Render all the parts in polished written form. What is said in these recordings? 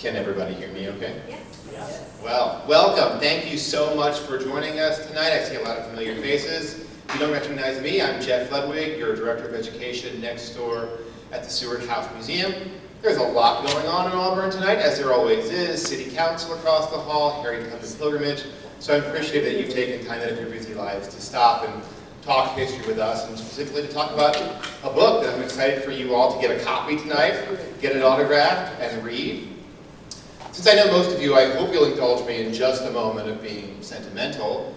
Can everybody hear me okay? Yes. Yes. Well, welcome. Thank you so much for joining us tonight. I see a lot of familiar faces. If you don't recognize me, I'm Jeff Ludwig, your Director of Education next door at the Seward House Museum. There's a lot going on in Auburn tonight, as there always is. City Council across the hall, Harry Tubman Pilgrimage. So I'm appreciative that you've taken time out of your busy lives to stop and talk history with us, and specifically to talk about a book that I'm excited for you all to get a copy tonight, get it autographed, and read. Since I know most of you, I hope you'll indulge me in just a moment of being sentimental.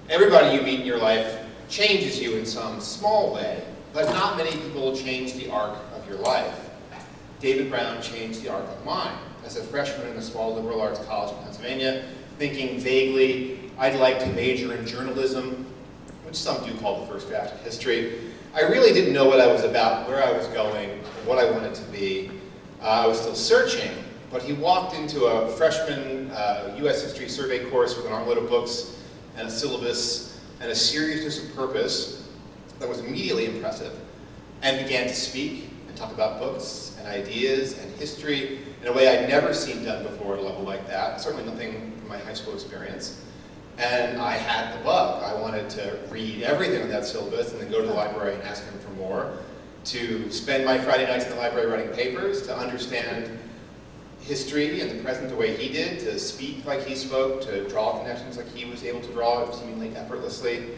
Everybody you meet in your life changes you in some small way, but not many people change the arc of your life. David Brown changed the arc of mine. As a freshman in a small liberal arts college in Pennsylvania, thinking vaguely I'd like to major in journalism, which some do call the first draft of history, I really didn't know what I was about, where I was going, or what I wanted to be. I was still searching, but he walked into a freshman U.S. history survey course with an armload of books and a syllabus and a seriousness of purpose that was immediately impressive, and began to speak and talk about books and ideas and history in a way I'd never seen done before at a level like that, certainly nothing from my high school experience. And I had the bug. I wanted to read everything on that syllabus and then go to the library and ask him for more, to spend my Friday nights in the library writing papers, to understand history and the present the way he did, to speak like he spoke, to draw connections like he was able to draw seemingly effortlessly,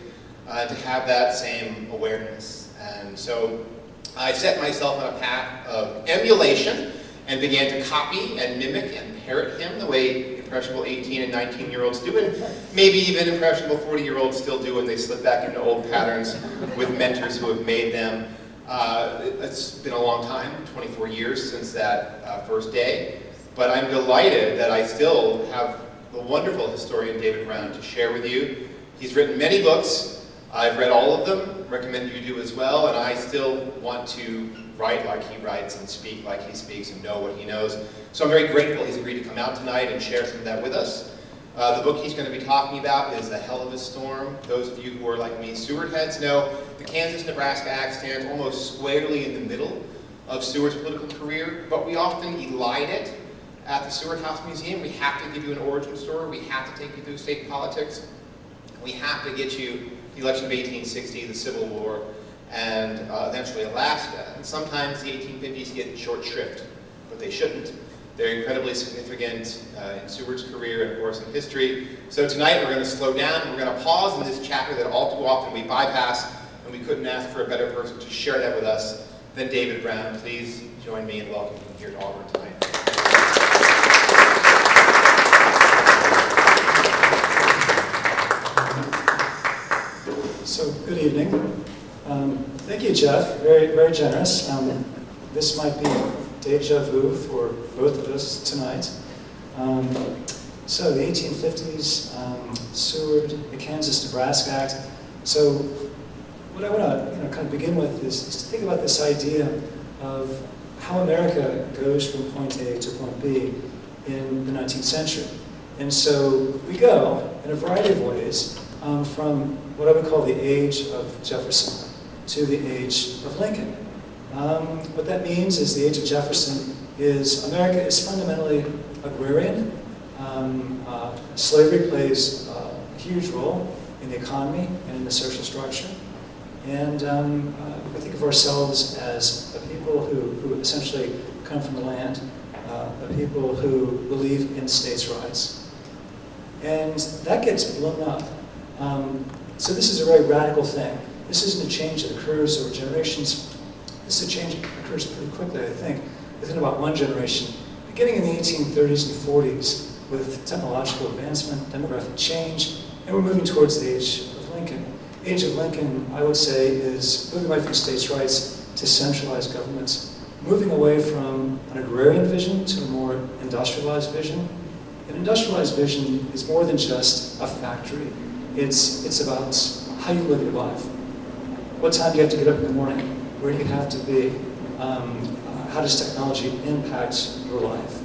to have that same awareness. And so I set myself on a path of emulation and began to copy and mimic and parrot him the way impressionable 18 and 19-year-olds do, and maybe even impressionable 40-year-olds still do when they slip back into old patterns with mentors who have made them. It's been a long time, 24 years since that first day, but I'm delighted that I still have the wonderful historian David Brown to share with you. He's written many books. I've read all of them, recommend you do as well, and I still want to write like he writes and speak like he speaks and know what he knows. So I'm very grateful he's agreed to come out tonight and share some of that with us. The book he's going to be talking about is A Hell of a Storm. Those of you who are like me Seward heads know the Kansas-Nebraska Act stands almost squarely in the middle of Seward's political career, but we often elide it at the Seward House Museum. We have to give you an origin story. We have to take you through state politics. We have to get you the election of 1860, the Civil War, and eventually Alaska. And sometimes the 1850s get short shrift, but they shouldn't. They're incredibly significant in Seward's career and, of course, in history. So tonight we're going to slow down. We're going to pause in this chapter that all too often we bypass, and we couldn't ask for a better person to share that with us than David Brown. Please join me in welcoming him here to Auburn tonight. So, good evening. Thank you, Jeff. Very, very generous. This might be deja vu for both of us tonight. So, the 1850s, Seward, the Kansas-Nebraska Act. So, what I want to kind of begin with is to think about this idea of how America goes from point A to point B in the 19th century. And so, we go in a variety of ways from what I would call the age of Jefferson to the age of Lincoln. What that means is the age of Jefferson is America is fundamentally agrarian. Slavery plays a huge role in the economy and in the social structure. And we think of ourselves as a people who essentially come from the land, a people who believe in states' rights. And that gets blown up. So this is a very radical thing. This isn't a change that occurs over generations. This is a change that occurs pretty quickly, I think, within about one generation. Beginning in the 1830s and 40s, with technological advancement, demographic change, and we're moving towards the age of Lincoln. The age of Lincoln, I would say, is moving away from states' rights to centralized governments, moving away from an agrarian vision to a more industrialized vision. An industrialized vision is more than just a factory. It's about how you live your life. What time do you have to get up in the morning? Where do you have to be? How does technology impact your life?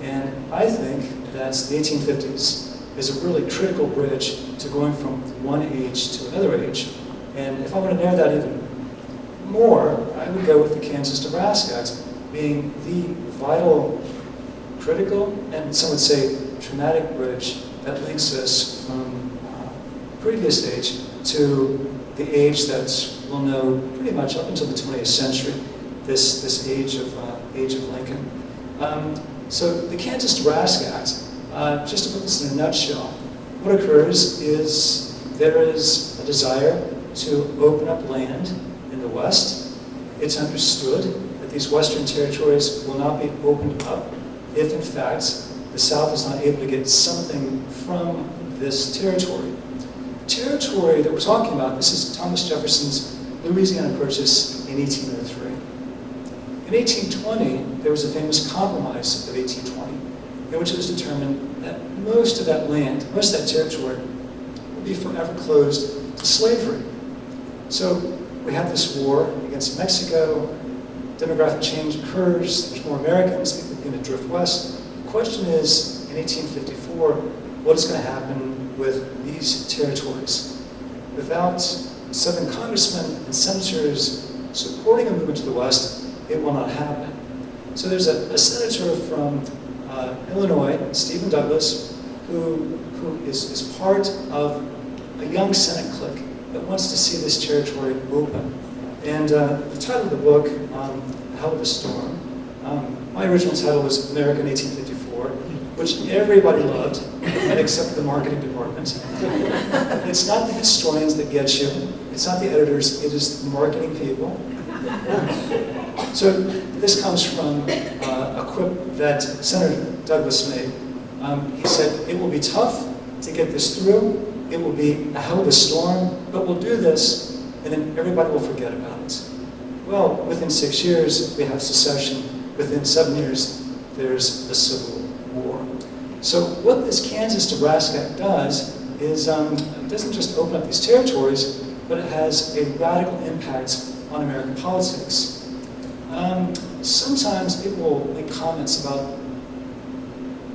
And I think that the 1850s is a really critical bridge to going from one age to another age. And if I want to narrow that even more, I would go with the Kansas-Nebraska Act being the vital critical, and some would say traumatic bridge that links us from previous age to the age that we'll know pretty much up until the 20th century, this age of Lincoln. So the Kansas-Nebraska Act, just to put this in a nutshell, what occurs is there is a desire to open up land in the West. It's understood that these Western territories will not be opened up if, in fact, the South is not able to get something from this territory. The territory that we're talking about, this is Thomas Jefferson's Louisiana Purchase in 1803. In 1820, there was a famous compromise of 1820, in which it was determined that most of that land, most of that territory, would be forever closed to slavery. So we have this war against Mexico, demographic change occurs, there's more Americans, people begin to drift west. The question is, in 1854, what is going to happen with these territories? Without Southern congressmen and senators supporting a movement to the west, it will not happen. So there's a senator from Illinois, Stephen Douglas, who is part of a young Senate clique that wants to see this territory open. And the title of the book, Hell of a Storm, my original title was America in 1854, which everybody loved, except the marketing department. It's not the historians that get you, it's not the editors, it is the marketing people. So this comes from a quip that Senator Douglas made. He said, it will be tough to get this through, it will be a hell of a storm, but we'll do this, and then everybody will forget about it. Well, within 6 years, we have secession. Within 7 years, there's a civil war. So what this Kansas-Nebraska Act does is it doesn't just open up these territories, but it has a radical impact on American politics. Sometimes people will make comments about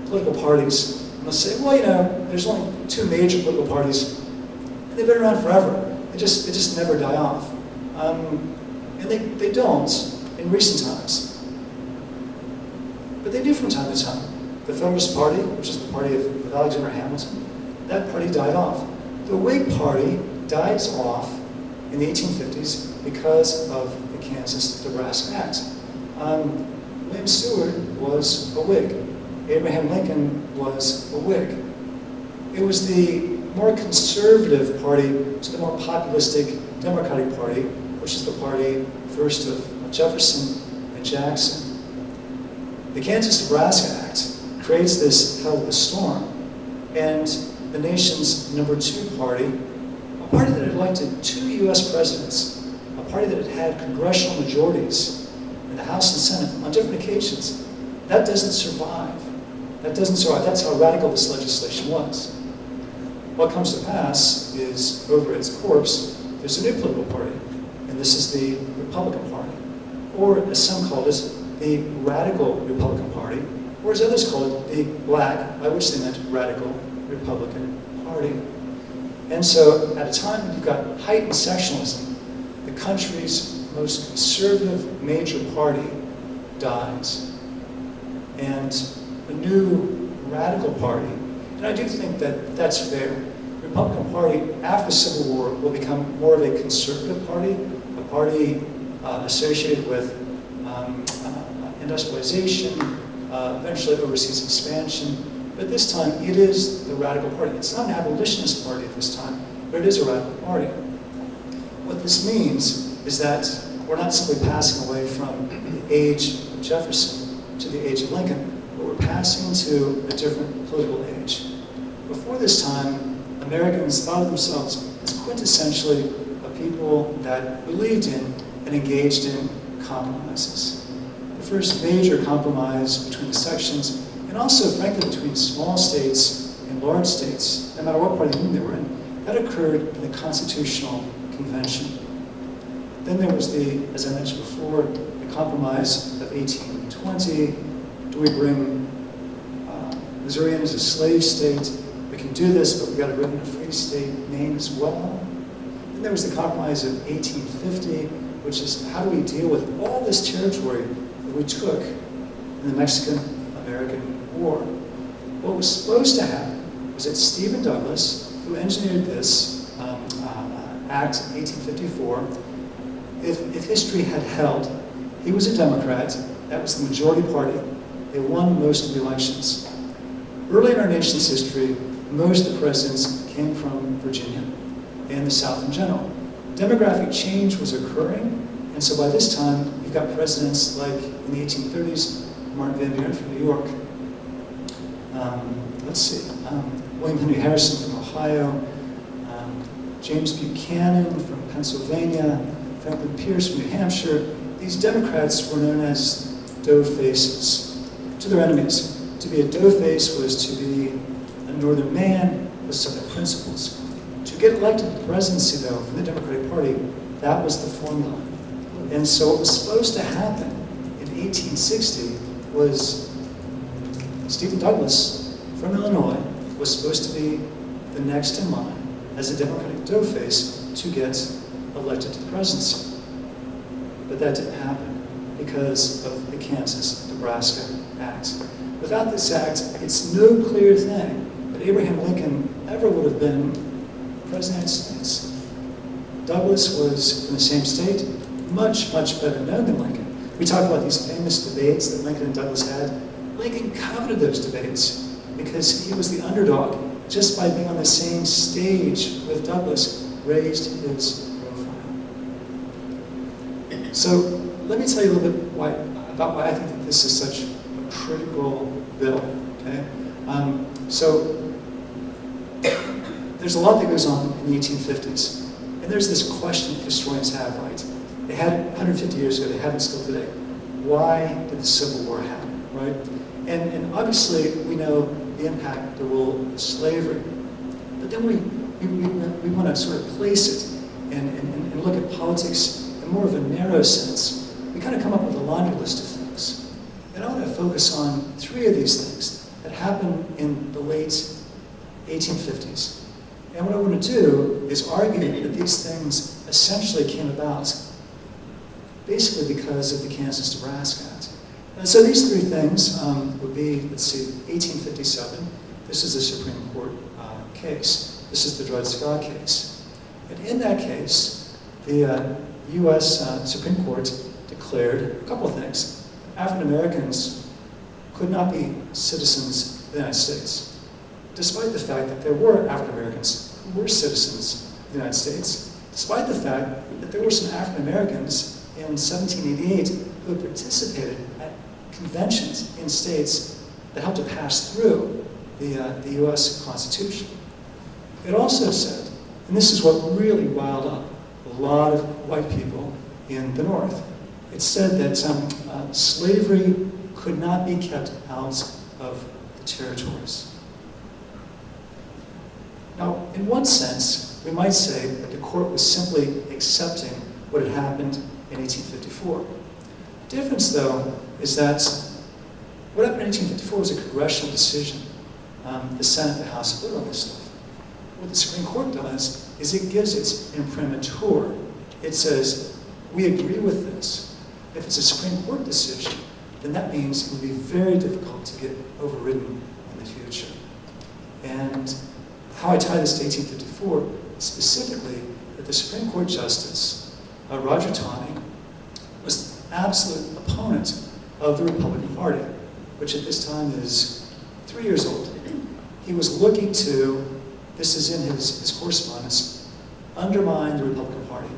political parties, and they'll say, well, you know, there's only 2 major political parties, and they've been around forever. They just never die off. And they don't in recent times. But they do from time to time. The Federalist Party, which is the party of Alexander Hamilton, that party died off. The Whig Party dies off in the 1850s because of the Kansas-Nebraska Act. William Stewart was a Whig. Abraham Lincoln was a Whig. It was the more conservative party to the more populistic Democratic Party, which is the party first of Jefferson and Jackson. The Kansas-Nebraska Act creates this hell of a storm, and the nation's number 2 party, a party that had elected 2 U.S. presidents, a party that had had congressional majorities in the House and Senate on different occasions, that doesn't survive. That doesn't survive. That's how radical this legislation was. What comes to pass is, over its corpse, there's a new political party, and this is the Republican Party, or as some called it, the Radical Republican Party, or as others called it, the Black, by which they meant Radical Republican Party. And so, at a time when you've got heightened sectionalism, the country's most conservative major party dies, and a new radical party, and I do think that that's fair. The Republican Party, after the Civil War, will become more of a conservative party, a party associated with industrialization, eventually overseas expansion. But this time, it is the radical party. It's not an abolitionist party at this time, but it is a radical party. What this means is that we're not simply passing away from the age of Jefferson to the age of Lincoln, but we're passing into a different political age. Before this time, Americans thought of themselves as quintessentially a people that believed in and engaged in compromises. The first major compromise between the sections, and also, frankly, between small states and large states, no matter what part of the union they were in, that occurred in the Constitutional Convention. Then there was the, as I mentioned before, the Compromise of 1820. Do we bring Missouri in as a slave state? We can do this, but we've got to bring in a free state name as well. Then there was the Compromise of 1850, which is how do we deal with all this territory that we took in the Mexican American War. What was supposed to happen was that Stephen Douglas, who engineered this act in 1854, if history had held, he was a Democrat, that was the majority party. They won most of the elections. Early in our nation's history, most of the presidents came from Virginia and the South in general. Demographic change was occurring, and so by this time, you've got presidents like in the 1830s, Martin Van Buren from New York, William Henry Harrison from Ohio, James Buchanan from Pennsylvania, Franklin Pierce from New Hampshire. These Democrats were known as dough faces to their enemies. To be a dough face was to be a northern man with Southern principles. To get elected to the presidency, though, from the Democratic Party, that was the formula. And so what was supposed to happen in 1860 was Stephen Douglas from Illinois was supposed to be the next in line as a Democratic dough face to get elected to the presidency. But that didn't happen because of the Kansas-Nebraska Act. Without this act, it's no clear thing that Abraham Lincoln ever would have been president of the United States. Douglas was from the same state, much, much better known than Lincoln. We talk about these famous debates that Lincoln and Douglas had. Lincoln coveted those debates because he was the underdog. Just by being on the same stage with Douglas, raised his profile. So let me tell you a little bit about why I think that this is such a critical bill. Okay, so there's a lot that goes on in the 1850s, and there's this question that historians have, right? They had it 150 years ago, they have it still today. Why did the Civil War happen, right? And obviously we know the impact, the role of slavery, but then we want to sort of place it and look at politics in more of a narrow sense. We kind of come up with a laundry list of things. And I want to focus on 3 of these things that happened in the late 1850s. And what I want to do is argue that these things essentially came about basically because of the Kansas-Nebraska Act. And so these 3 things would be, 1857. This is a Supreme Court case. This is the Dred Scott case. And in that case, the U.S. Supreme Court declared a couple of things. African Americans could not be citizens of the United States, despite the fact that there were African Americans who were citizens of the United States, despite the fact that there were some African Americans in 1788 who had participated at conventions in states that helped to pass through the U.S. Constitution. It also said, and this is what really riled up a lot of white people in the North, it said that slavery could not be kept out of the territories. Now, in one sense, we might say that the court was simply accepting what had happened in 1854. The difference, though, is that what happened in 1854 was a congressional decision. The Senate, the House voted on this stuff. What the Supreme Court does is it gives its imprimatur. It says, we agree with this. If it's a Supreme Court decision, then that means it would be very difficult to get overridden in the future. And how I tie this to 1854, specifically that the Supreme Court Justice, Roger Taney, was an absolute opponent of the Republican Party, which at this time is 3 years old. He was looking to, this is in his correspondence, undermine the Republican Party.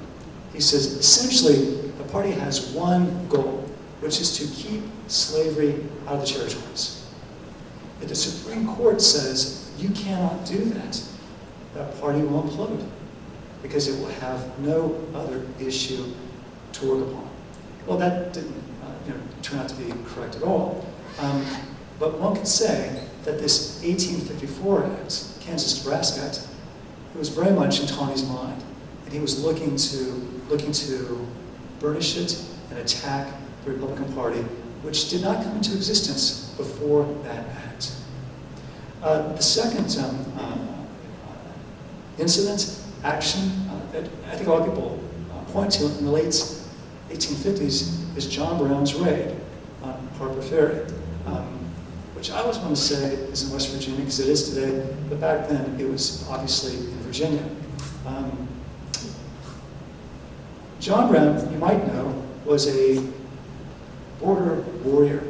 He says, essentially, the party has one goal, which is to keep slavery out of the territories. If the Supreme Court says, you cannot do that, that party will implode, because it will have no other issue to work upon. Well, that didn't turn out to be correct at all. But one could say that this 1854 Act, Kansas-Nebraska Act, it was very much in Taney's mind, and he was looking to burnish it and attack the Republican Party, which did not come into existence before that act. The second action that I think a lot of people point to in the late 1850s is John Brown's raid on Harper Ferry. which I always want to say is in West Virginia, because it is today, but back then it was obviously in Virginia. John Brown, you might know, was a border warrior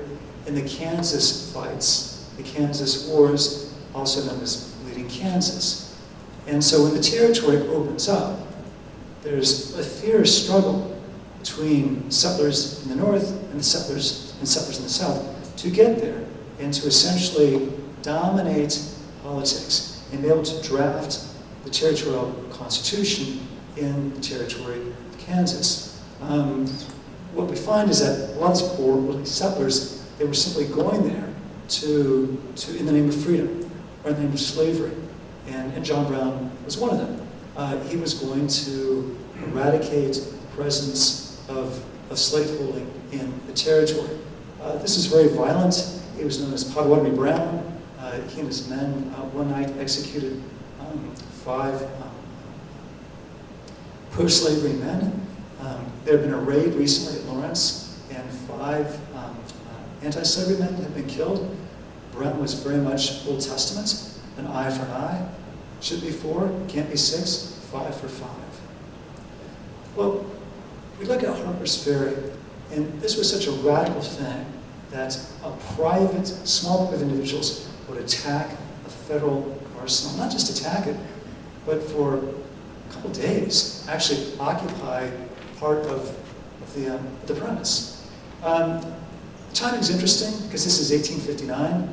in the Kansas fights, the Kansas Wars, also known as Bleeding Kansas. And so when the territory opens up, there's a fierce struggle between settlers in the north and settlers in the south to get there and to essentially dominate politics and be able to draft the territorial constitution in the territory of Kansas. What we find is that a lot of these poor settlers, they were simply going there to in the name of freedom or in the name of slavery. And John Brown was one of them. He was going to eradicate the presence of slaveholding in the territory. This is very violent. He was known as Potawatomi Brown. He and his men one night executed 5 pro-slavery men. There had been a raid recently at Lawrence, and 5 anti-slavery men had been killed. Brown was very much Old Testament, an eye for an eye. Should be 4, can't be 6, 5 for 5. Well, we look at Harper's Ferry, and this was such a radical thing that a private, small group of individuals would attack a federal arsenal. Not just attack it, but for a couple days, actually occupy part of the premise. The timing is interesting because this is 1859.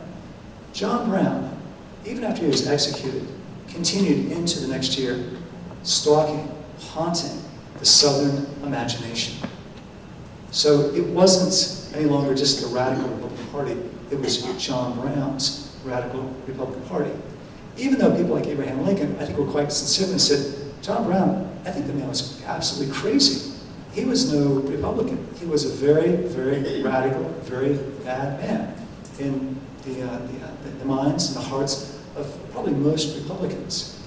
John Brown, even after he was executed, continued into the next year, stalking, haunting the Southern imagination. So it wasn't any longer just the radical Republican Party, it was John Brown's radical Republican Party. Even though people like Abraham Lincoln, I think, were quite sincere and said, John Brown, I think the man was absolutely crazy. He was no Republican. He was a very, very radical, very bad man in the minds and the hearts of probably most Republicans.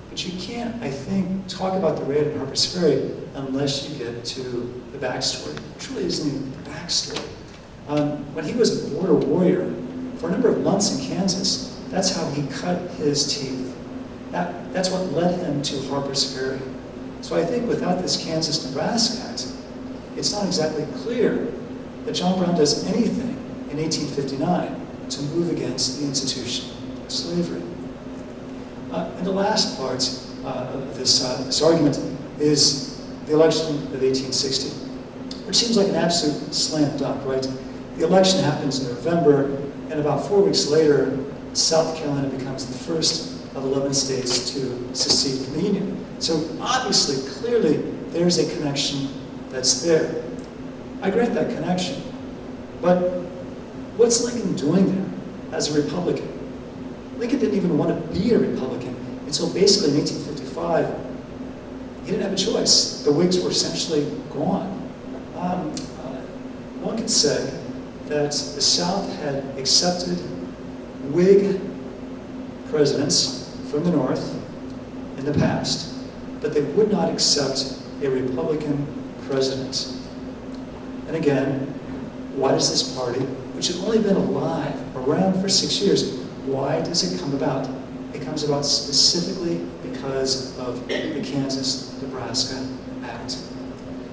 But you can't, I think, talk about the raid on Harper's Ferry unless you get to the backstory. It truly isn't even the backstory. When he was a border warrior for a number of months in Kansas, that's how he cut his teeth. That's what led him to Harper's Ferry. So I think without this Kansas-Nebraska Act, it's not exactly clear that John Brown does anything in 1859 to move against the institution of slavery. And the last part of this argument is the election of 1860, which seems like an absolute slam dunk, right? The election happens in November, and about 4 weeks later, South Carolina becomes the first of 11 states to secede from the Union. So obviously, clearly, there's a connection that's there. I grant that connection, but what's Lincoln doing there as a Republican? Lincoln didn't even want to be a Republican until basically in 1855. He didn't have a choice. The Whigs were essentially gone. One could say that the South had accepted Whig presidents from the North in the past, but they would not accept a Republican president. And again, why does this party, which had only been around for 6 years, why does it come about? It comes about specifically because of the Kansas-Nebraska Act.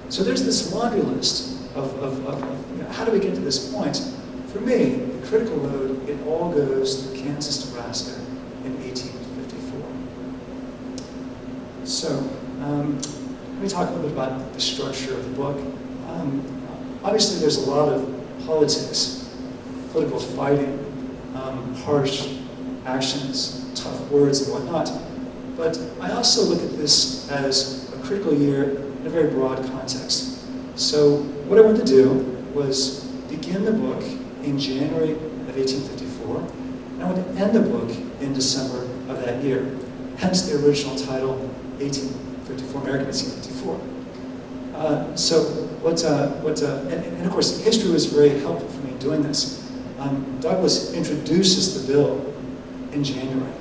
So there's this laundry list of how do we get to this point? For me, the critical road, it all goes through Kansas-Nebraska in 1854. So let me talk a little bit about the structure of the book. Obviously, there's a lot of politics, political fighting, harsh actions, tough words, and whatnot. But I also look at this as a critical year in a very broad context. So what I wanted to do was begin the book in January of 1854, and I want to end the book in December of that year. Hence the original title, 1854, American 1854. And of course, history was very helpful for me in doing this. Douglas introduces the bill in January.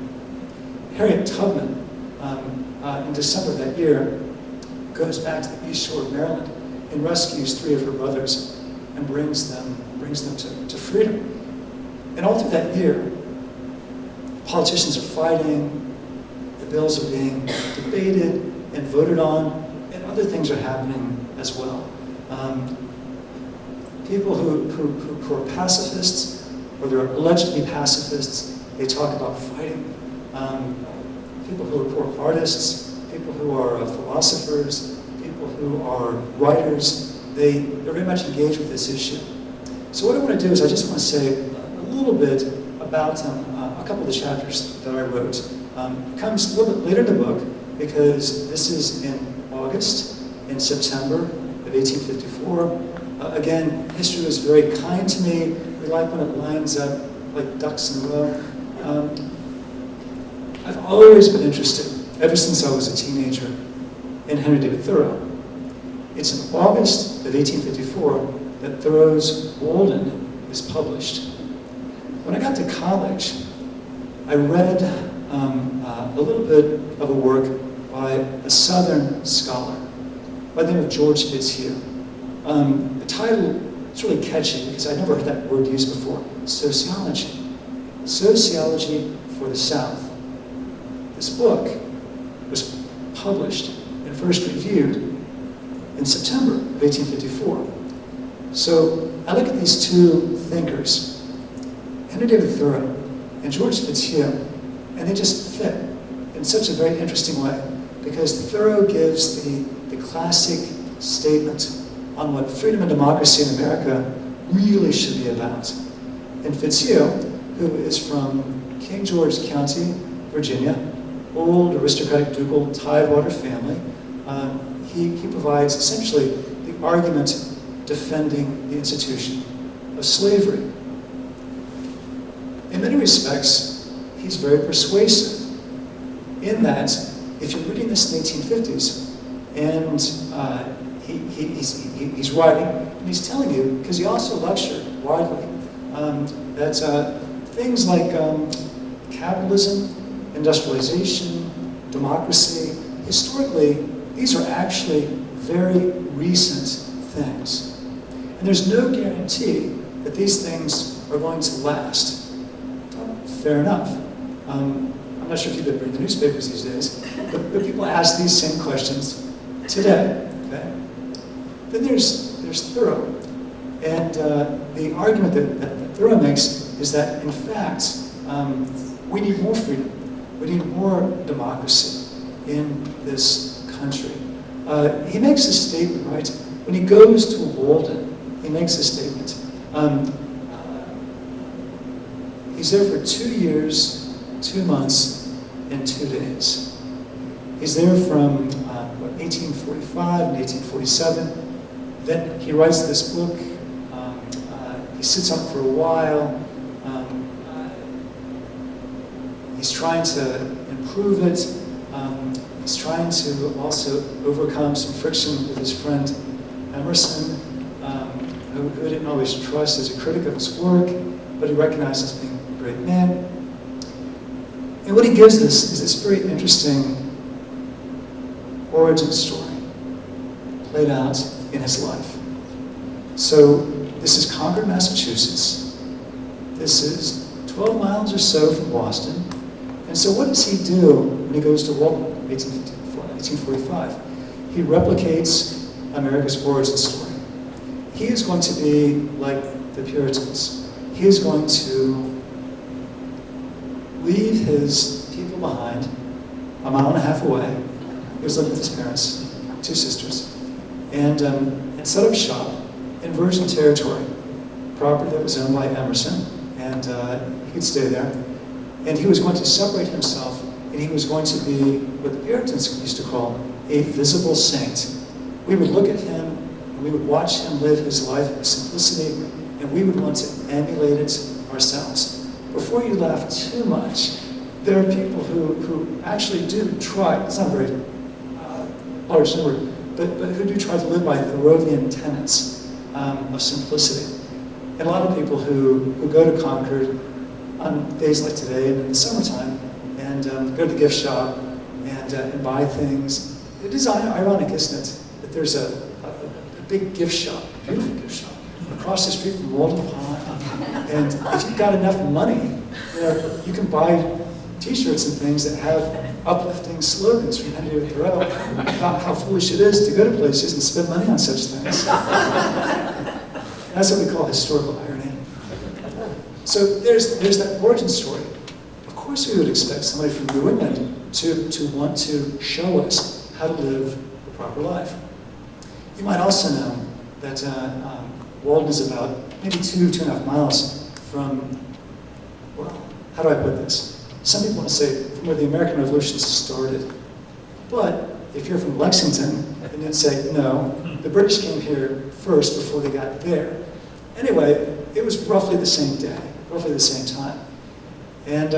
Harriet Tubman, in December of that year, goes back to the east shore of Maryland and rescues 3 of her brothers and brings them to freedom. And all through that year, politicians are fighting, the bills are being debated and voted on, and other things are happening as well. People who are pacifists, or they're alleged to be pacifists, they talk about fighting. People who are artists, people who are philosophers, people who are writers, they're very much engaged with this issue. So what I want to do is I just want to say a little bit about a couple of the chapters that I wrote. It comes a little bit later in the book because this is in August and September of 1854. Again, history was very kind to me. We like when it lines up like ducks in a row. I've always been interested, ever since I was a teenager, in Henry David Thoreau. It's in August of 1854 that Thoreau's Walden is published. When I got to college, I read a little bit of a work by a Southern scholar by the name of George Fitzhugh. The title is really catchy because I'd never heard that word used before. Sociology. Sociology for the South. This book was published and first reviewed in September of 1854. So I look at these two thinkers, Henry David Thoreau and George Fitzhugh, and they just fit in such a very interesting way because Thoreau gives the classic statement on what freedom and democracy in America really should be about. And Fitzhugh, who is from King George County, Virginia, old aristocratic ducal Tidewater family, he provides essentially the argument defending the institution of slavery. In many respects, he's very persuasive in that if you're reading this in the 1850s and he's writing and he's telling you, because he also lectured widely, that things like capitalism, industrialization, democracy, historically, these are actually very recent things. And there's no guarantee that these things are going to last. Fair enough. I'm not sure if you've been reading the newspapers these days, but people ask these same questions today. Okay? Then there's Thoreau. And the argument that Thoreau makes is that, in fact, we need more freedom. We need more democracy in this country. He makes a statement, right? When he goes to Walden, he makes a statement. He's there for 2 years, 2 months, and 2 days. He's there from 1845 and 1847. Then he writes this book. He sits on it for a while. He's trying to improve it. He's trying to also overcome some friction with his friend Emerson, who he didn't always trust as a critic of his work, but he recognized as being a great man. And what he gives us is this very interesting origin story played out in his life. So this is Concord, Massachusetts. This is 12 miles or so from Boston. And so what does he do when he goes to Walden, 1845? He replicates America's origin story. He is going to be like the Puritans. He is going to leave his people behind a mile and a half away. He was living with his parents, 2 sisters, and set up shop in Virgin territory, property that was owned by Emerson, and he could stay there. And he was going to separate himself, and he was going to be what the Puritans used to call a visible saint. We would look at him, and we would watch him live his life with simplicity, and we would want to emulate it ourselves. Before you laugh too much, there are people who actually do try, it's not a very large number, but who do try to live by Thoreauvian tenets of simplicity. And a lot of people who go to Concord on days like today and in the summertime and go to the gift shop and buy things. It is ironic, isn't it, that there's a big gift shop, beautiful gift shop, across the street from Walden Pond, And if you've got enough money, you can buy T-shirts and things that have uplifting slogans from Henry David Thoreau about how foolish it is to go to places and spend money on such things. That's what we call historical irony. So there's that origin story. Of course we would expect somebody from New England to want to show us how to live the proper life. You might also know that Walden is about maybe 2.5 miles from, well, how do I put this? Some people want to say from where the American Revolution started. But if you're from Lexington, then you'd say, no, the British came here first before they got there. Anyway, it was roughly the same day, roughly the same time. And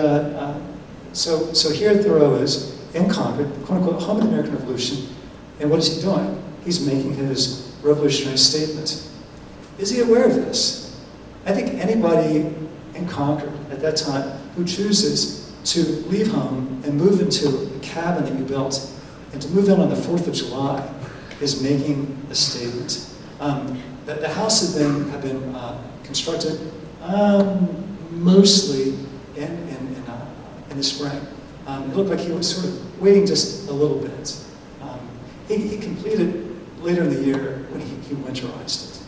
so here Thoreau is in Concord, quote-unquote, home of the American Revolution. And what is he doing? He's making his revolutionary statement. Is he aware of this? I think anybody in Concord at that time who chooses to leave home and move into a cabin that you built and to move in on the 4th of July is making a statement. The house had been constructed mostly in the spring. It looked like he was sort of waiting just a little bit. He completed later in the year when he winterized it.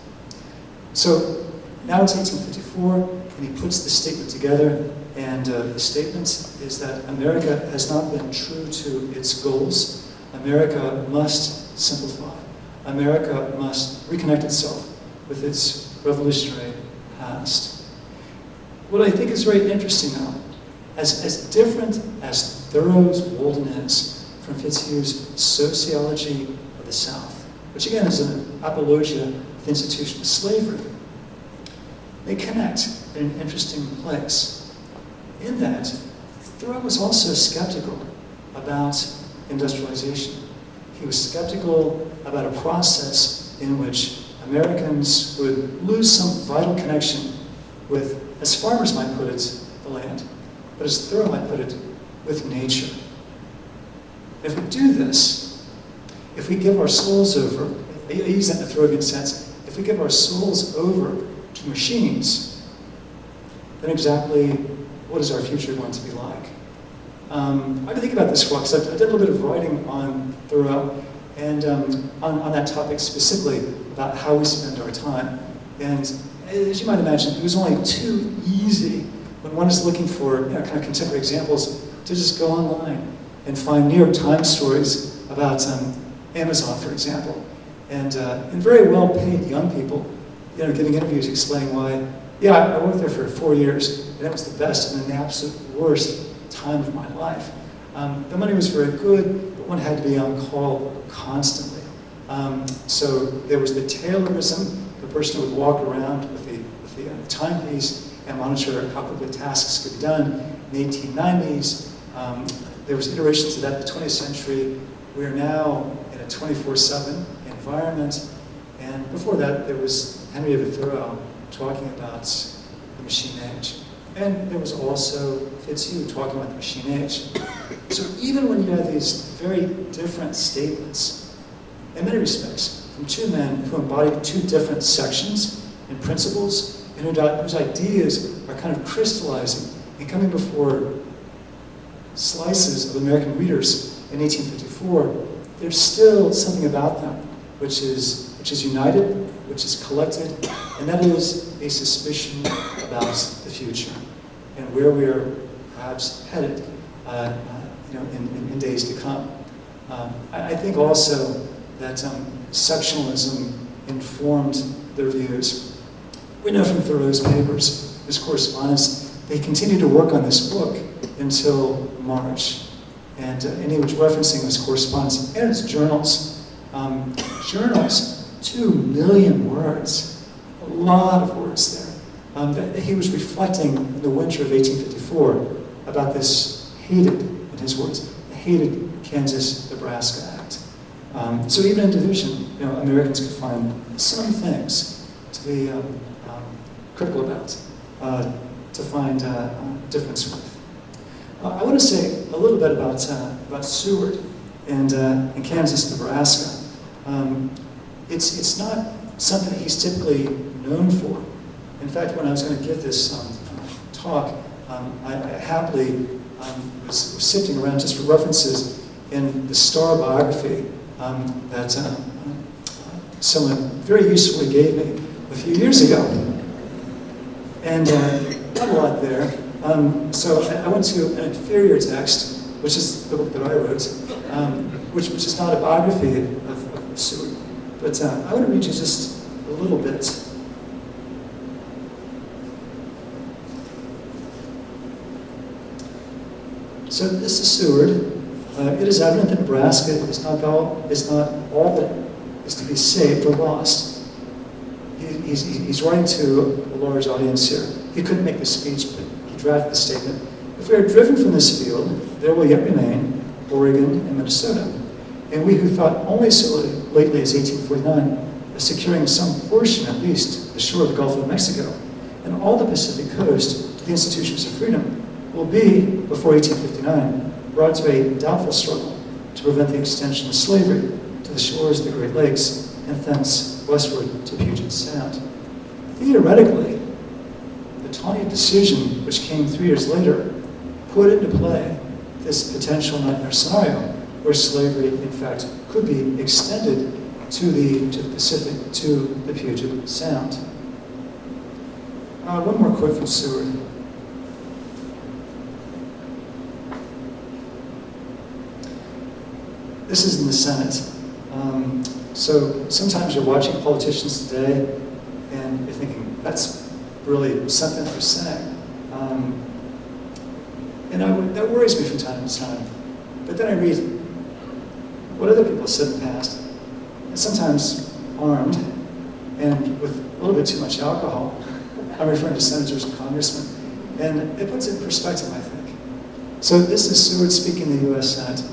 So now it's 1854, and he puts the statement together, and the statement is that America has not been true to its goals. America must simplify. America must reconnect itself with its revolutionary past. What I think is very interesting now, as different as Thoreau's Walden is from Fitzhugh's Sociology of the South, which again is an apologia of the institution of slavery, they connect in an interesting place. In that, Thoreau was also skeptical about industrialization. He was skeptical about a process in which Americans would lose some vital connection with, as farmers might put it, the land, but as Thoreau might put it, with nature. If we do this, if we give our souls over, I use that in a Thoreauvian sense, if we give our souls over to machines, then exactly what is our future going to be like? I've been thinking about this for a while, because I did a little bit of writing on Thoreau, and on that topic specifically, about how we spend our time. And as you might imagine, it was only too easy when one is looking for kind of contemporary examples to just go online and find New York Times stories about Amazon, for example, and very well-paid young people, giving interviews explaining why, I worked there for 4 years, and it was the best and then the absolute worst time of my life. The money was very good, but one had to be on call constantly. So there was the Taylorism, the person who would walk around with the timepiece and monitor how quickly tasks could be done. In the 1890s, there was iterations of that in the 20th century. We are now in a 24/7 environment. And before that, there was Henry David Thoreau talking about the machine age. And there was also Fitzhugh talking about the machine age. So even when you have these very different statements, in many respects, from two men who embody two different sections and principles, and whose ideas are kind of crystallizing and coming before slices of American readers in 1854, there's still something about them which is united, which is collected, and that is a suspicion about the future and where we are perhaps headed in days to come. I think also that sectionalism informed their views. We know from Thoreau's papers, his correspondence, they continued to work on this book until March. And he was referencing his correspondence and his journals. Journals, 2 million words, a lot of words there. He was reflecting in the winter of 1854 about this hated, in his words, hated Kansas-Nebraska Act. So even in division, Americans could find some things to be critical about, to find difference with. I want to say a little bit about Seward and Kansas-Nebraska. It's not something that he's typically known for, In fact, when I was going to give this talk, I happily was sifting around just for references in the Starr biography that someone very usefully gave me a few years ago. And not a lot there. So I went to an inferior text, which is the book that I wrote, which is not a biography of Seward. But I want to read you just a little bit. So this is Seward. It is evident that Nebraska is not all that is to be saved or lost. He's writing to a large audience here. He couldn't make the speech, but he drafted the statement. If we are driven from this field, there will yet remain Oregon and Minnesota. And we who thought only so lately as 1849 of securing some portion, at least, the shore of the Gulf of Mexico and all the Pacific coast to the institutions of freedom, will be, before 1859, brought to a doubtful struggle to prevent the extension of slavery to the shores of the Great Lakes and thence westward to Puget Sound. Theoretically, the Tawny decision, which came 3 years later, put into play this potential nightmare scenario where slavery, in fact, could be extended to the Pacific, to the Puget Sound. One more quote from Seward. This is in the Senate. So sometimes you're watching politicians today and you're thinking, that's really something for saying. And that worries me from time to time. But then I read what other people have said in the past, and sometimes armed and with a little bit too much alcohol. I'm referring to senators and congressmen. And it puts it in perspective, I think. So this is Seward speaking in the U.S. Senate,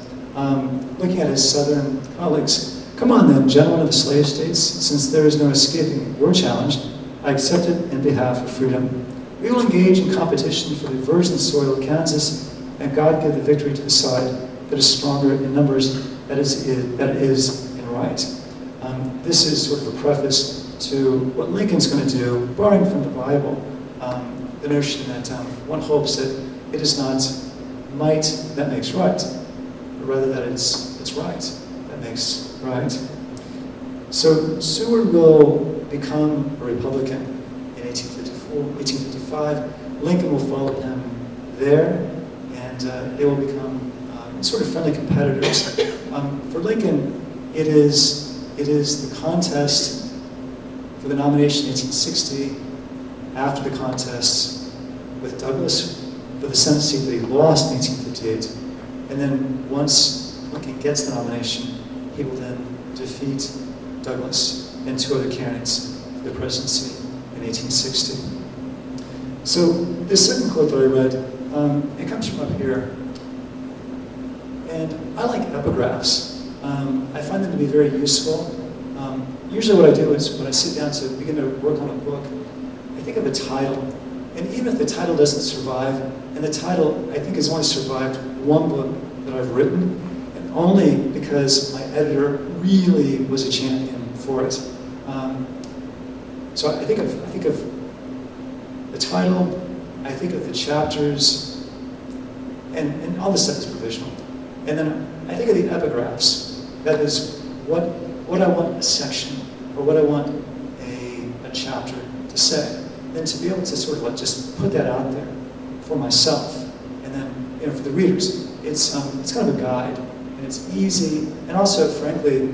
looking at his southern colleagues. Come on then, gentlemen of the slave states, since there is no escaping your challenge, I accept it in behalf of freedom. We will engage in competition for the virgin soil of Kansas, and God give the victory to the side that is stronger in numbers, that is in right. This is sort of a preface to what Lincoln's going to do, borrowing from the Bible, the notion that one hopes that it is not might that makes right, but rather that it's right that makes right. So Seward will become a Republican in 1855. Lincoln will follow him there, and they will become sort of friendly competitors. For Lincoln, it is the contest for the nomination in 1860, after the contest with Douglas for the Senate seat that he lost in 1858, and then once Lincoln gets the nomination, he will then defeat Douglas and 2 other candidates for the presidency in 1860. So this second quote that I read, it comes from up here. And I like epigraphs. I find them to be very useful. Usually what I do is when I sit down to begin to work on a book, I think of a title. And even if the title doesn't survive, and the title I think has only survived one book that I've written, and only because my editor really was a champion for it. So I think of the title, I think of the chapters, and all this stuff is provisional. And then I think of the epigraphs. That is what I want a section, or what I want a chapter to say. Then to be able to sort of like just put that out there for myself, and then for the readers, it's kind of a guide, and it's easy, and also frankly,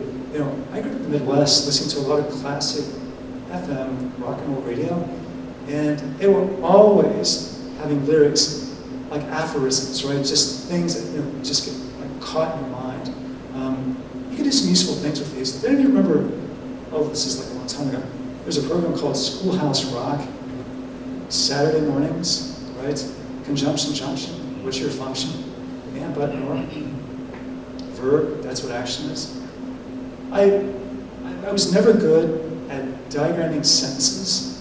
I grew up in the Midwest listening to a lot of classic FM rock and roll radio, and they were always having lyrics like aphorisms, right? Just things that just get like caught in your mind. You can do some useful things with these. Did any of you remember? Oh, this is like a long time ago. There's a program called Schoolhouse Rock. Saturday mornings, right? Conjunction, junction. What's your function? And, but, or. Verb. That's what action is. I was never good at diagramming sentences,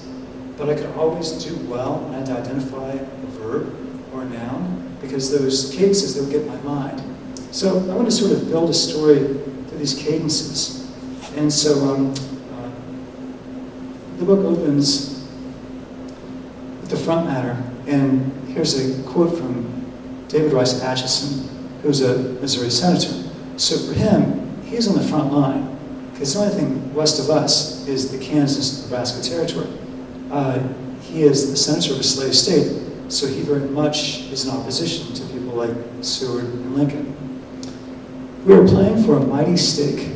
but I could always do well when I had to identify a verb or a noun, because those cadences, they would get my mind. So I want to sort of build a story through these cadences. And so the book opens the front matter. And here's a quote from David Rice Atchison, who's a Missouri senator. So for him, he's on the front line, because the only thing west of us is the Kansas-Nebraska territory. He is the senator of a slave state, so he very much is in opposition to people like Seward and Lincoln. We are playing for a mighty stake.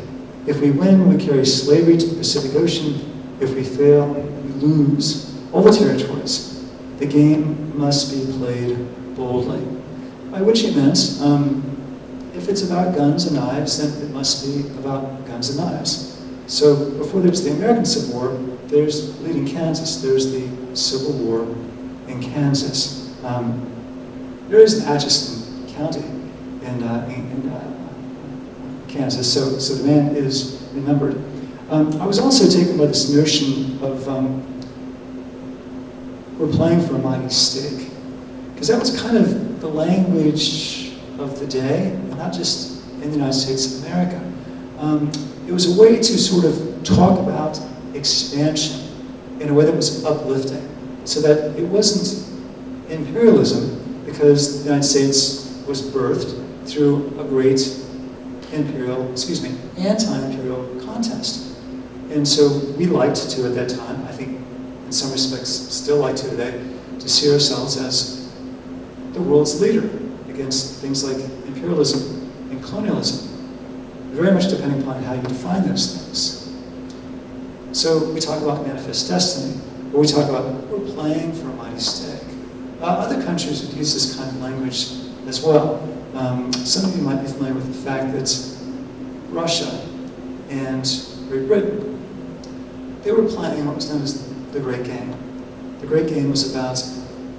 If we win, we carry slavery to the Pacific Ocean. If we fail, we lose all the territories. The game must be played boldly. By which he meant, if it's about guns and knives, then it must be about guns and knives. So before there's the American Civil War, there's leading Kansas. There's the Civil War in Kansas. There is an Atchison County in Kansas, so the man is remembered. I was also taken by this notion of we're playing for a mighty stake, because that was kind of the language of the day, and not just in the United States of America. It was a way to sort of talk about expansion in a way that was uplifting, so that it wasn't imperialism, because the United States was birthed through a great anti-imperial contest. And so we liked to, at that time, I think in some respects still like to today, to see ourselves as the world's leader against things like imperialism and colonialism, very much depending upon how you define those things. So we talk about manifest destiny, or we talk about we're playing for a mighty stake. Other countries would use this kind of language as well. Some of you might be familiar with the fact that Russia and Great Britain, they were playing what was known as the Great Game. The Great Game was about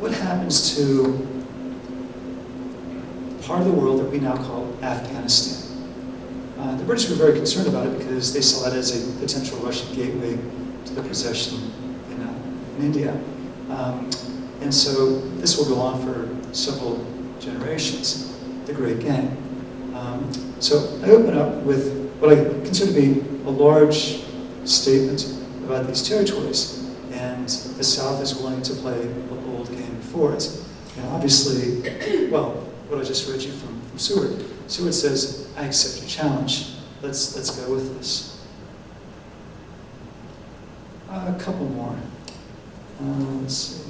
what happens to part of the world that we now call Afghanistan. The British were very concerned about it because they saw it as a potential Russian gateway to the possession in India. And so this will go on for several generations, the Great Game. So I open up with what I consider to be a large statement about these territories, and the South is willing to play a bold game for it. And obviously, well, what I just read you from Seward. Seward says, I accept your challenge. Let's go with this. A couple more. Let's see.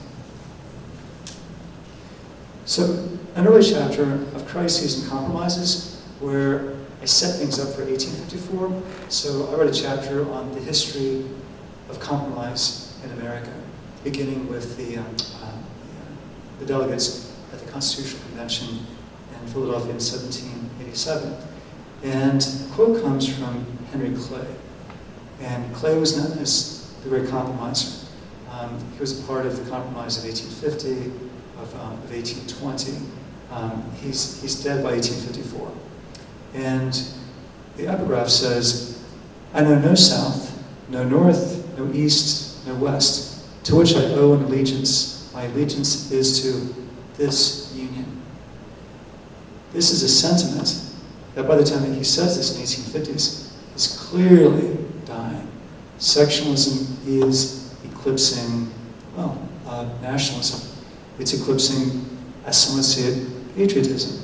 So, an early chapter of Crises and Compromises, where I set things up for 1854. So I wrote a chapter on the history of compromise in America, beginning with the delegates at the Constitutional Convention in Philadelphia in 1787. And a quote comes from Henry Clay. And Clay was known as the Great Compromiser. He was a part of the Compromise of 1850, of 1820. He's dead by 1854. And the epigraph says, I know no south, no north, no east, no west, to which I owe an allegiance. My allegiance is to this union. This is a sentiment that by the time that he says this in the 1850s is clearly dying. Sectionalism is eclipsing, nationalism. It's eclipsing, as some would see it, patriotism.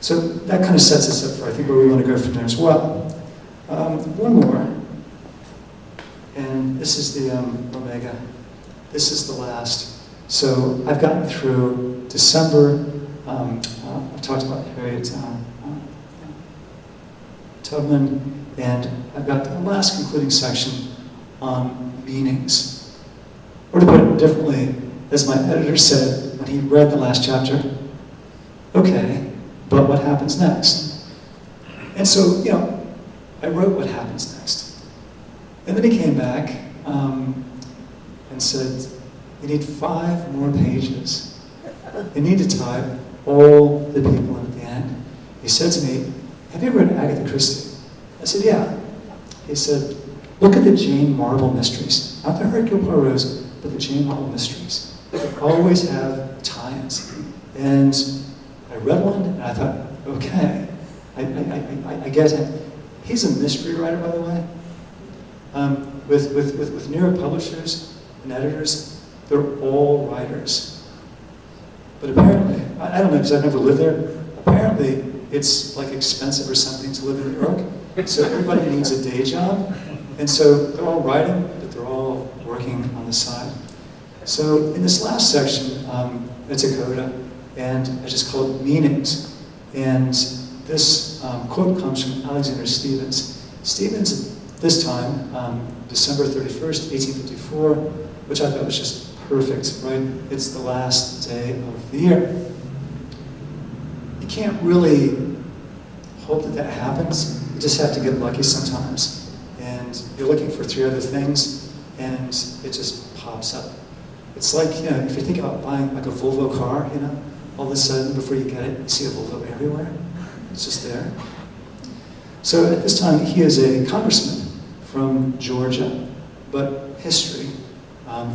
So that kind of sets us up for, I think, where we want to go from there as well. One more, and this is the Omega. This is the last. So I've gotten through December. I've talked about Harriet Tubman, and I've got the last concluding section on meanings. Or to put it differently, as my editor said when he read the last chapter, okay, but what happens next? And so, I wrote what happens next. And then he came back and said, you need 5 more pages. You need to type all the people in at the end. He said to me, have you read Agatha Christie? I said, yeah. He said, look at the Jane Marble mysteries. Not the Hercule Poirot's, but the Jane Marble mysteries. They always have tie-ins. And I read one, and I thought, okay, I get it. He's a mystery writer, by the way. With New York publishers and editors, They're all writers. But apparently, I don't know because I've never lived there, apparently it's like expensive or something to live in New York. So everybody needs a day job. And so they're all writing, but they're all working on the side. So in this last section, it's a coda, and I just call it meanings. And this quote comes from Alexander Stevens. Stevens, this time, December 31st, 1854, which I thought was just perfect, right? It's the last day of the year. You can't really hope that that happens. You just have to get lucky sometimes. And you're looking for three other things, and it just pops up. It's like, you know, if you think about buying like a Volvo car, you know, all of a sudden before you get it, you see a Volvo everywhere. It's just there. So at this time, he is a congressman from Georgia, but history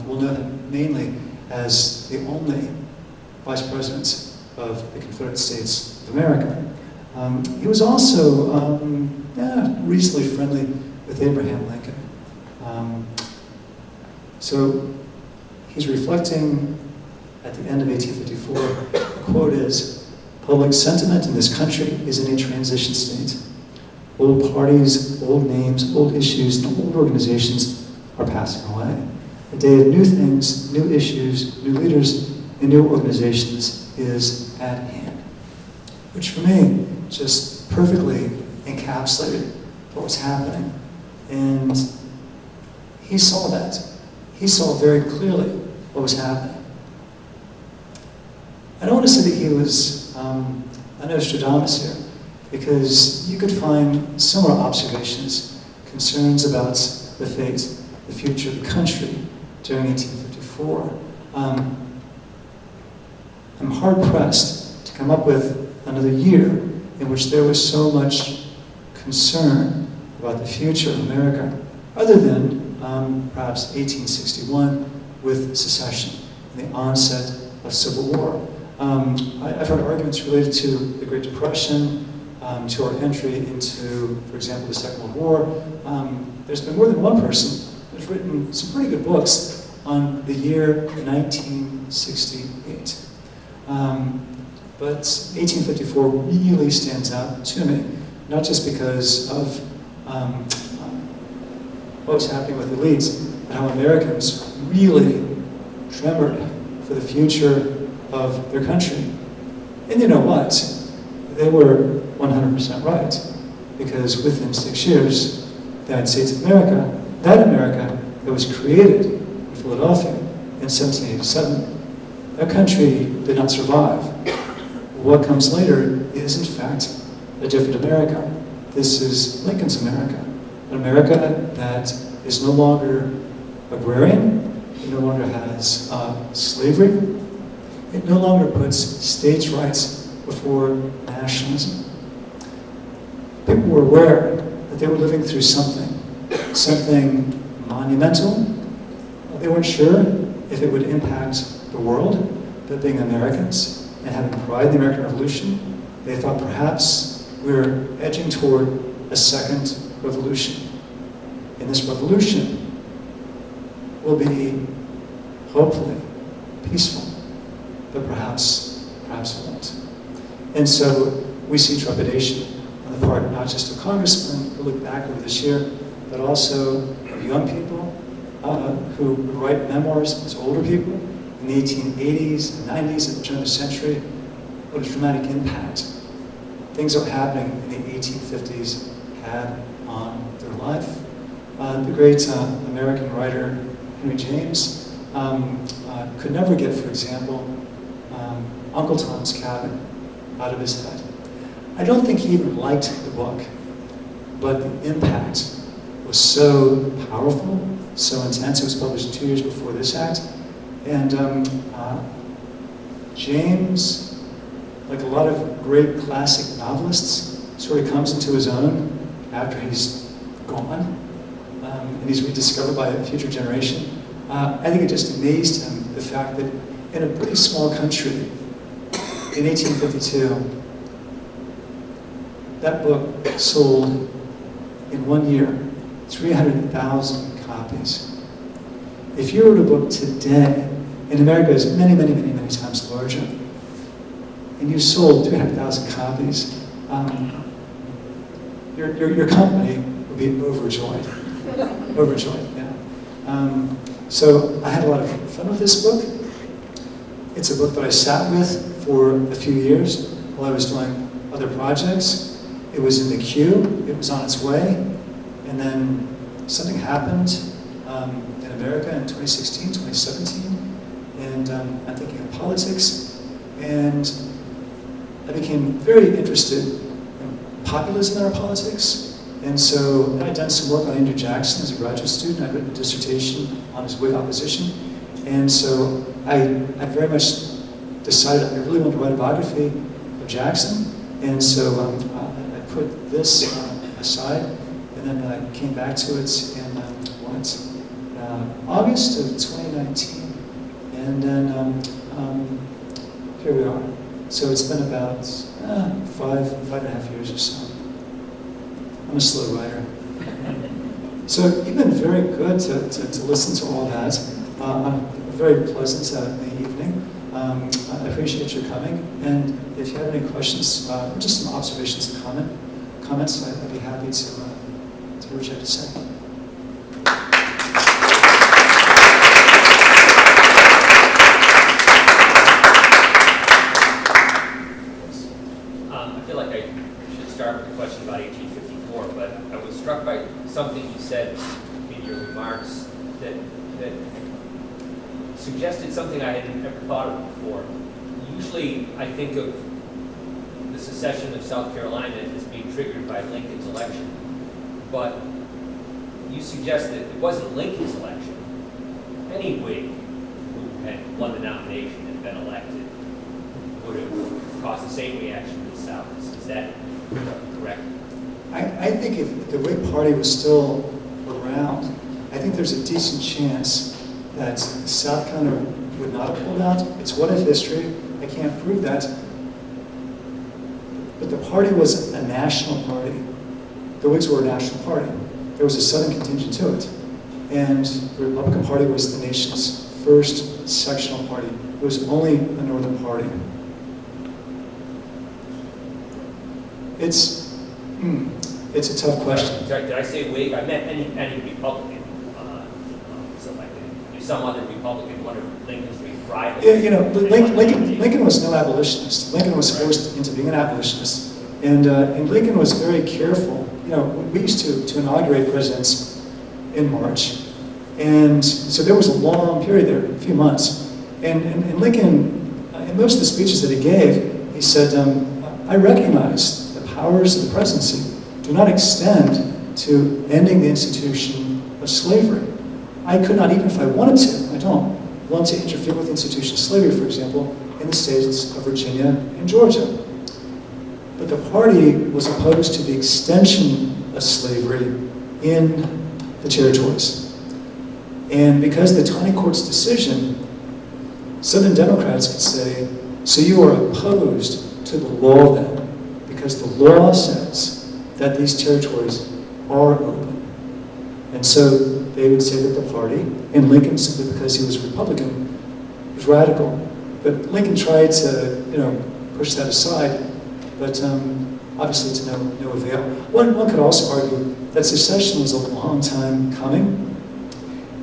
will know him mainly as the only vice president of the Confederate States of America. He was also reasonably friendly with Abraham Lincoln. So he's reflecting at the end of 1854. The quote is, "Public sentiment in this country is in a transition state. Old parties, old names, old issues, and old organizations are passing away. A day of new things, new issues, new leaders, and new organizations is at hand." Which for me just perfectly encapsulated what was happening. And he saw that. He saw very clearly what was happening. I don't want to say that he was a Nostradamus here, because you could find similar observations, concerns about the fate, the future of the country during 1854. I'm hard-pressed to come up with another year in which there was so much concern about the future of America, other than perhaps 1861 with secession and the onset of Civil War. I've heard arguments related to the Great Depression, to our entry into, for example, the Second World War. There's been more than one person who's written some pretty good books on the year 1968. But 1854 really stands out to me, not just because of what was happening with elites, but how Americans really tremored for the future of their country. And you know what? They were 100% right, because within 6 years, the United States of America, that America that was created in Philadelphia in 1787, that country did not survive. What comes later is, in fact, a different America. This is Lincoln's America, an America that is no longer agrarian, it no longer has slavery, it no longer puts states' rights before nationalism. People were aware that they were living through something monumental. They weren't sure if it would impact the world, but being Americans and having pride in the American Revolution, they thought perhaps we were edging toward a second revolution. And this revolution will be, hopefully, peaceful, but perhaps it won't. And so we see trepidation on the part not just of congressmen who look back over this year, but also of young people who write memoirs as older people in the 1880s and 90s at the turn of the century. What a dramatic impact things that were happening in the 1850s had on their life. The great American writer Henry James could never get, for example, Uncle Tom's Cabin out of his head. I don't think he even liked the book, but the impact was so powerful, so intense. It was published 2 years before this act. And James, like a lot of great classic novelists, sort of comes into his own after he's gone, and he's rediscovered by a future generation. I think it just amazed him, the fact that in a pretty small country, in 1852, that book sold in 1 year 300,000 copies. If you wrote a book today in America is many, many, many, many times larger, and you sold 300,000 copies, your company would be overjoyed. Overjoyed, yeah. So I had a lot of fun with this book. It's a book that I sat with for a few years while I was doing other projects. It was in the queue, it was on its way, and then something happened in America in 2016, 2017, and I'm thinking of politics, and I became very interested in populism in our politics, and so I'd done some work on Andrew Jackson as a graduate student. I'd written a dissertation on his Whig opposition, and so I very much decided I really wanted to write a biography of Jackson, and so I put this aside, and then I came back to it in August of 2019, and then here we are. So it's been about 5.5 years or so. I'm a slow writer. So you've been very good to listen to all that. Very pleasant evening. I appreciate your coming, and if you have any questions, or just some observations and comments, I'd be happy to hear what you have to say. I feel like I should start with a question about 1854, but I was struck by something you said in your remarks that suggested something I hadn't ever thought of before. Usually I think of the secession of South Carolina as being triggered by Lincoln's election, but you suggest that it wasn't Lincoln's election. Any Whig who had won the nomination and been elected would have caused the same reaction in the South. Is that correct? I think if the Whig Party was still around, I think there's a decent chance that South Carolina would not have pulled out. It's what if history. I can't prove that. But the party was a national party. The Whigs were a national party. There was a Southern contingent to it. And the Republican Party was the nation's first sectional party. It was only a Northern party. It's a tough question. Sorry, did I say Whig? I meant any Republican was elected. Some other Republican, one of Lincoln's rivals. Yeah, Lincoln was no abolitionist. Lincoln was forced into being an abolitionist, and Lincoln was very careful. We used to inaugurate presidents in March, and so there was a long period there, a few months, and Lincoln, in most of the speeches that he gave, he said, "I recognize the powers of the presidency do not extend to ending the institution of slavery. I could not, even if I wanted to, I don't want to interfere with the institution of slavery, for example, in the states of Virginia and Georgia." But the party was opposed to the extension of slavery in the territories. And because of the Tawny Court's decision, Southern Democrats could say, so you are opposed to the law then, because the law says that these territories are open. And so they would say that the party, and Lincoln, simply because he was a Republican, was radical. But Lincoln tried to, push that aside, but obviously to no avail. One could also argue that secession was a long time coming.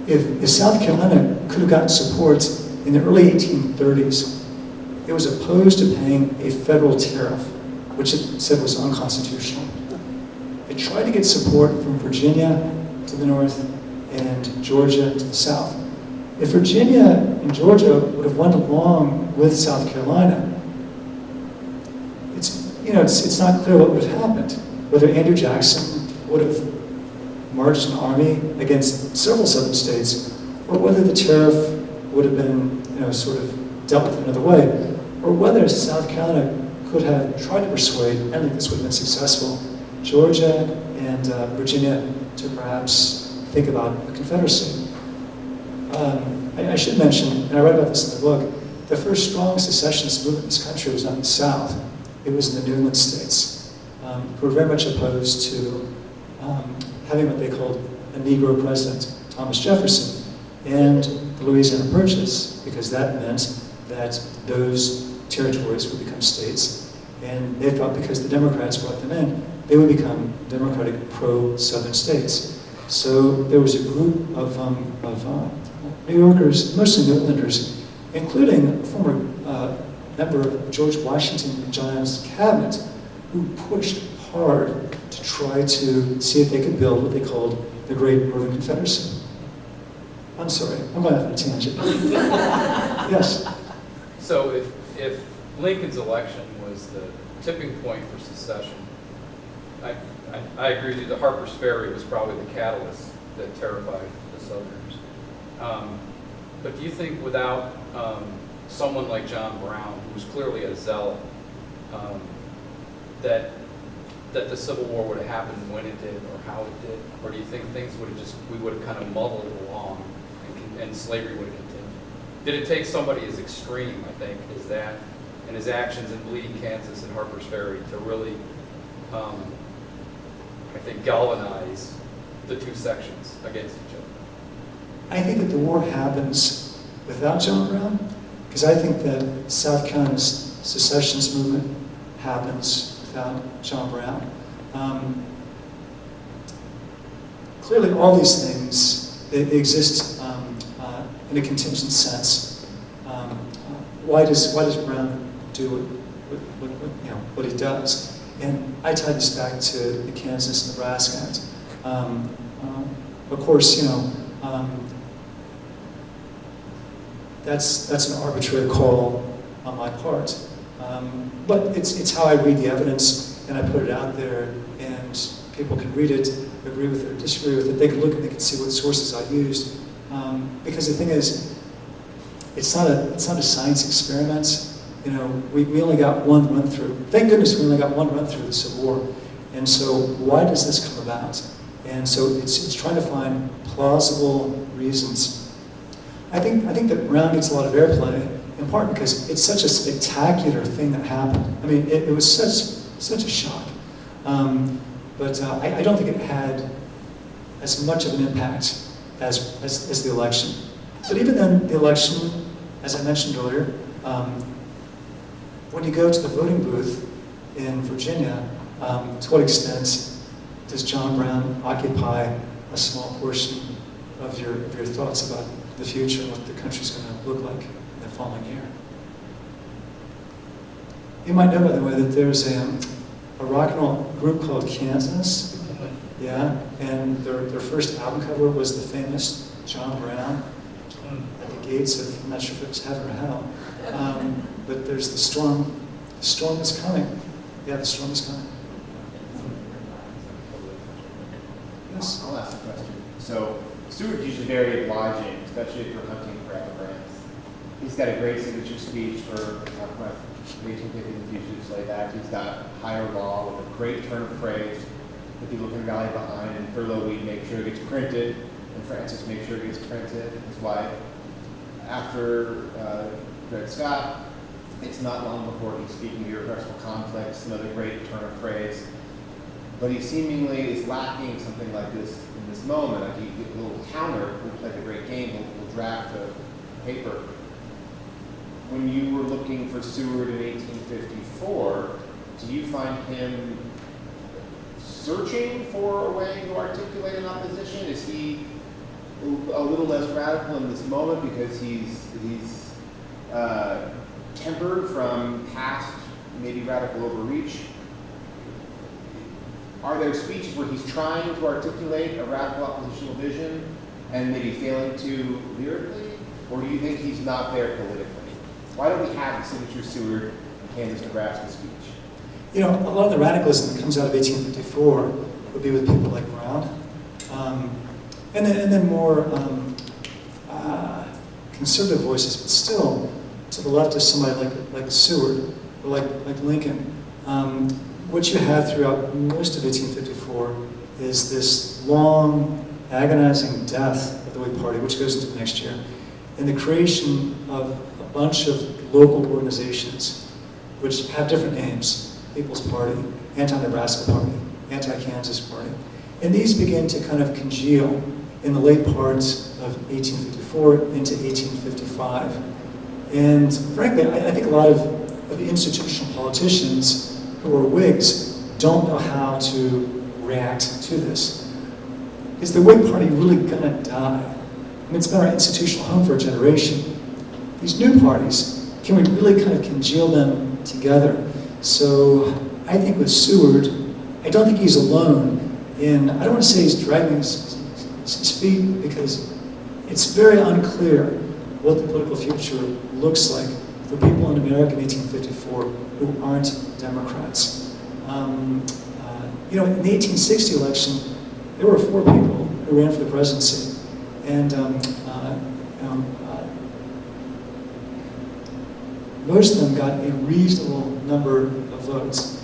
If South Carolina could have gotten support in the early 1830s, it was opposed to paying a federal tariff, which it said was unconstitutional. It tried to get support from Virginia to the north and Georgia to the south. If Virginia and Georgia would have went along with South Carolina, it's not clear what would have happened. Whether Andrew Jackson would have marched an army against several southern states, or whether the tariff would have been, sort of dealt with another way, or whether South Carolina could have tried to persuade, I don't think this would have been successful, Georgia and Virginia to perhaps think about a confederacy. I should mention, and I write about this in the book, the first strong secessionist movement in this country was not in the South. It was in the New England states, who were very much opposed to having what they called a Negro president, Thomas Jefferson. And the Louisiana Purchase, because that meant that those territories would become states, and they thought because the Democrats brought them in, they would become democratic pro-Southern states. So there was a group of New Yorkers, mostly New Englanders, including a former member of George Washington and John's cabinet, who pushed hard to try to see if they could build what they called the Great Northern Confederacy. I'm sorry, I'm going off on a tangent. Yes? So if Lincoln's election was the tipping point for secession, I agree with you, the Harper's Ferry was probably the catalyst that terrified the Southerners. But do you think without someone like John Brown, who was clearly a zealot, that the Civil War would have happened when it did or how it did? Or do you think things would have we would have kind of muddled along and slavery would have continued? Did it take somebody as extreme, I think, as that, and his actions in Bleeding Kansas and Harper's Ferry to really, I think, galvanize the two sections against each other? I think that the war happens without John Brown, because I think that South Carolina's secessionist movement happens without John Brown. Clearly, all these things, they exist in a contingent sense. Why does Brown do what he does? And I tie this back to the Kansas-Nebraska Act. Of course, that's an arbitrary call on my part. But it's how I read the evidence, and I put it out there, and people can read it, agree with it or disagree with it. They can look and they can see what sources I used. Because the thing is, it's not a science experiment. We only got one run through. Thank goodness we only got one run through the Civil War. And so why does this come about? And so it's trying to find plausible reasons. I think that Brown gets a lot of airplay, in part because it's such a spectacular thing that happened. I mean, it was such a shock. But I don't think it had as much of an impact as the election. But even then, the election, as I mentioned earlier, when you go to the voting booth in Virginia, to what extent does John Brown occupy a small portion of your thoughts about the future and what the country's going to look like in the following year? You might know, by the way, that there's a rock and roll group called Kansas. Yeah, and their first album cover was the famous John Brown at the gates of, I'm not sure if it was heaven or hell, but there's the storm. The storm is coming. Yeah, the storm is coming. Yes? I'll ask a question. So, Seward's usually very obliging, especially if you're hunting for epigrams. He's got a great signature speech for talking about 1850 and the Fugitives Slave Act. He's got higher law with a great turn of phrase that people can rally behind, and Thurlow Weed make sure it gets printed, and Francis make sure it gets printed, his wife. After Dred Scott, it's not long before he's speaking of irrepressible conflicts, another great turn of phrase. But he seemingly is lacking something like this in this moment. Like a little counter, we'll play the great game, we'll draft a paper. When you were looking for Seward in 1854, do you find him searching for a way to articulate an opposition? Is he a little less radical in this moment because he's tempered from past maybe radical overreach? Are there speeches where he's trying to articulate a radical oppositional vision and maybe failing to lyrically? Or do you think he's not there politically? Why don't we have the signature Seward Kansas-Nebraska speech? A lot of the radicalism that comes out of 1854 would be with people like Brown, and then more conservative voices, but still to the left of somebody like Seward or like Lincoln. What you have throughout most of 1854 is this long, agonizing death of the Whig Party, which goes into the next year, and the creation of a bunch of local organizations which have different names. People's Party, Anti-Nebraska Party, Anti-Kansas Party. And these begin to kind of congeal in the late parts of 1854 into 1855. And frankly, I think a lot of the institutional politicians who are Whigs don't know how to react to this. Is the Whig Party really gonna die? I mean, it's been our institutional home for a generation. These new parties, can we really kind of congeal them together? So I think with Seward, I don't think he's alone in, I don't want to say he's dragging his feet, because it's very unclear what the political future looks like for people in America in 1854 who aren't Democrats. In the 1860 election, there were 4 people who ran for the presidency, and most of them got a reasonable number of votes.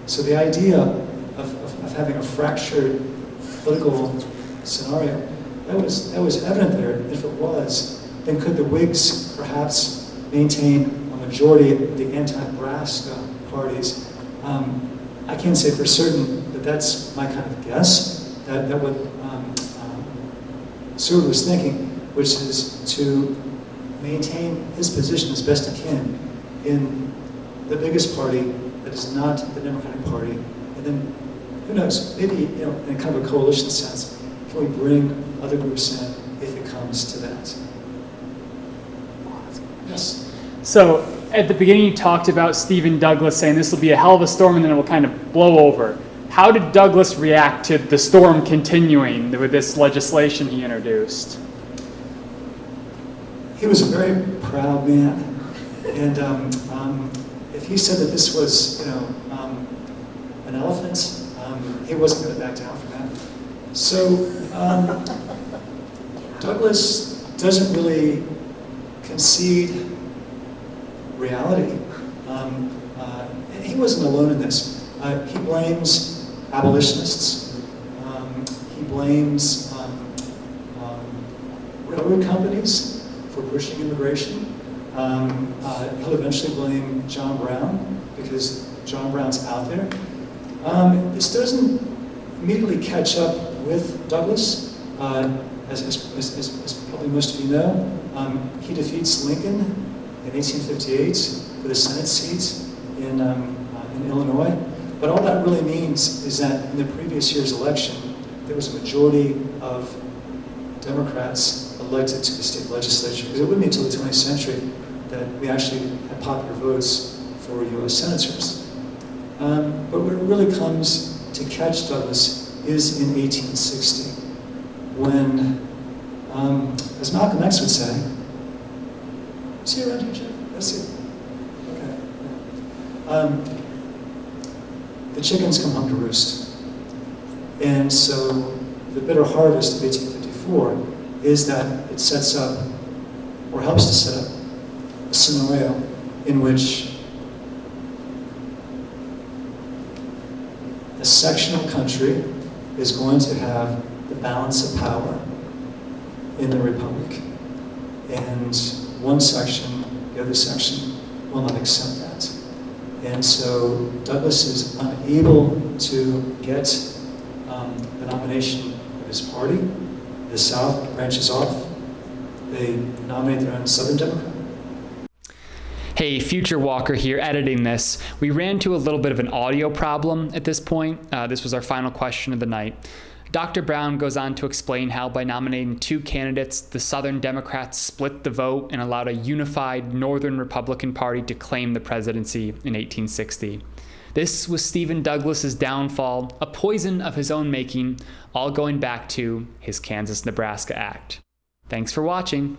So the idea of having a fractured political scenario, that was evident there. If it was, then could the Whigs perhaps maintain a majority of the anti-Nebraska parties? I can't say for certain, but that's my kind of guess, that what Seward was thinking, which is to maintain his position as best he can in the biggest party that is not the Democratic Party, and then, who knows, maybe, in kind of a coalition sense, can we bring other groups in if it comes to that? Yes? So at the beginning you talked about Stephen Douglas saying this will be a hell of a storm and then it will kind of blow over. How did Douglas react to the storm continuing with this legislation he introduced? He was a very proud man, and if he said that this was, an elephant, he wasn't going to back down from that. So Douglas doesn't really concede reality. And he wasn't alone in this. He blames abolitionists. He blames railroad companies for pushing immigration. He'll eventually blame John Brown because John Brown's out there. This doesn't immediately catch up with Douglas. As probably most of you know, he defeats Lincoln in 1858 for the Senate seat in Illinois. But all that really means is that in the previous year's election, there was a majority of Democrats elected to the state legislature. Because it wouldn't be until the 20th century that we actually had popular votes for U.S. senators. But when it really comes to catch Douglas is in 1860, when, as Malcolm X would say, is he around here, Jeff? That's it. Okay. The chickens come home to roost. And so the bitter harvest of 1854 is that it sets up, or helps to set up, a scenario in which a sectional country is going to have the balance of power in the republic. And one section, the other section, will not accept that. And so Douglas is unable to get the nomination of his party. The South branches off. They nominate their own Southern Democrat. Hey, Future Walker here, editing this. We ran into a little bit of an audio problem at this point. This was our final question of the night. Dr. Brown goes on to explain how by nominating 2 candidates, the Southern Democrats split the vote and allowed a unified Northern Republican Party to claim the presidency in 1860. This was Stephen Douglas's downfall, a poison of his own making, all going back to his Kansas-Nebraska Act. Thanks for watching.